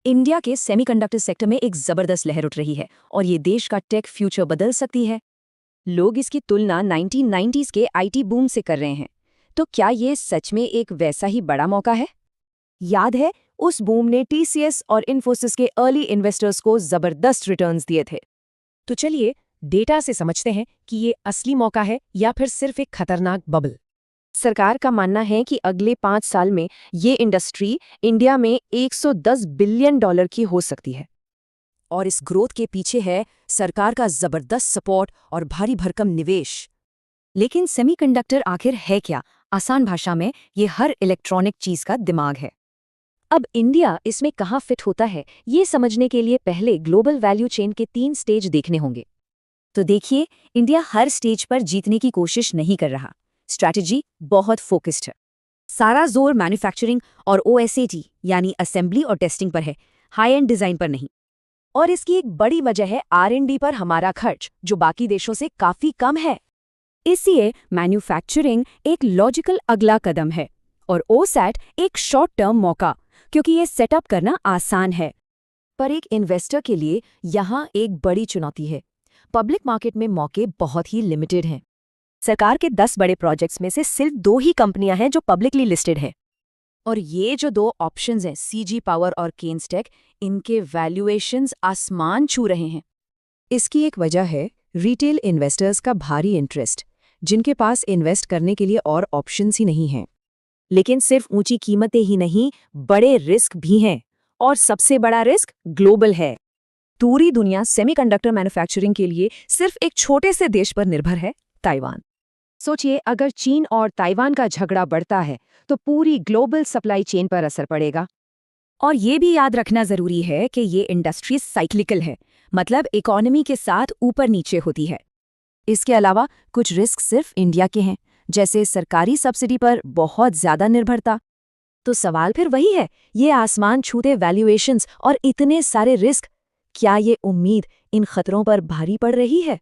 India के semiconductor sector में एक जबरदस्त लहर उठ रही है और ये देश का टेक फ्यूचर बदल सकती है। लोग इसकी तुलना 1990s के आईटी बूम से कर रहे हैं। तो क्या ये सच में एक वैसा ही बड़ा मौका है? याद है, उस बूम ने टीसीएस और इन्फोसिस के अर्ली इन्वेस्टर्स को जबरदस्त रिटर्न्स दिए थे। तो चलिए डेटा से समझते हैं कि ये असली मौका है या फिर सिर्फ एक खतरनाक बबल। सरकार का मानना है कि अगले 5 साल में ये इंडस्ट्री इंडिया में $110 बिलियन की हो सकती है। और इस ग्रोथ के पीछे है सरकार का जबरदस्त सपोर्ट और भारी भरकम निवेश। लेकिन सेमीकंडक्टर आखिर है क्या? आसान भाषा में, ये हर इलेक्ट्रॉनिक चीज का दिमाग है। अब इंडिया इसमें कहाँ फिट होता है, ये समझने के लिए पहले ग्लोबल वैल्यू चेन के 3 स्टेज देखने होंगे। तो देखिए, इंडिया हर स्टेज पर जीतने की कोशिश नहीं कर रहा। स्ट्रैटेजी बहुत फोकस्ड है। सारा जोर मैन्युफैक्चरिंग और ओएसएटी यानी असेंबली और टेस्टिंग पर है, हाई एंड डिजाइन पर नहीं। और इसकी एक बड़ी वजह है आर&डी पर हमारा खर्च, जो बाकी देशों से काफी कम है। इसलिए मैन्युफैक्चरिंग एक लॉजिकल अगला कदम है और ओसैट एक शॉर्ट टर्म मौका, क्योंकि ये सेटअप करना आसान है। पर एक इन्वेस्टर के लिए यहाँ एक बड़ी चुनौती है। पब्लिक मार्केट में मौके बहुत ही लिमिटेड हैं। सरकार के 10 बड़े प्रोजेक्ट्स में से सिर्फ 2 ही कंपनियां हैं जो पब्लिकली लिस्टेड हैं। और ये जो 2 ऑप्शंस हैं, सीजी पावर और केन्सटेक, इनके वैल्यूएशंस आसमान छू रहे हैं। इसकी एक वजह है रिटेल इन्वेस्टर्स का भारी इंटरेस्ट, जिनके पास इन्वेस्ट करने के लिए और ऑप्शंस ही नहीं हैं। लेकिन सिर्फ ऊंची कीमतें ही नहीं, बड़े रिस्क भी हैं। और सबसे बड़ा रिस्क ग्लोबल है। पूरी दुनिया सेमीकंडक्टर मैन्युफैक्चरिंग के लिए सिर्फ एक छोटे से देश पर निर्भर है, ताइवान। सोचिए, अगर चीन और ताइवान का झगड़ा बढ़ता है तो पूरी ग्लोबल सप्लाई चेन पर असर पड़ेगा। और ये भी याद रखना जरूरी है कि ये इंडस्ट्री साइक्लिकल है, मतलब इकोनॉमी के साथ ऊपर नीचे होती है। इसके अलावा कुछ रिस्क सिर्फ इंडिया के हैं, जैसे सरकारी सब्सिडी पर बहुत ज्यादा निर्भरता। तो सवाल फिर वही है, ये आसमान छूते वैल्यूएशंस और इतने सारे रिस्क, क्या ये उम्मीद इन खतरों पर भारी पड़ रही है?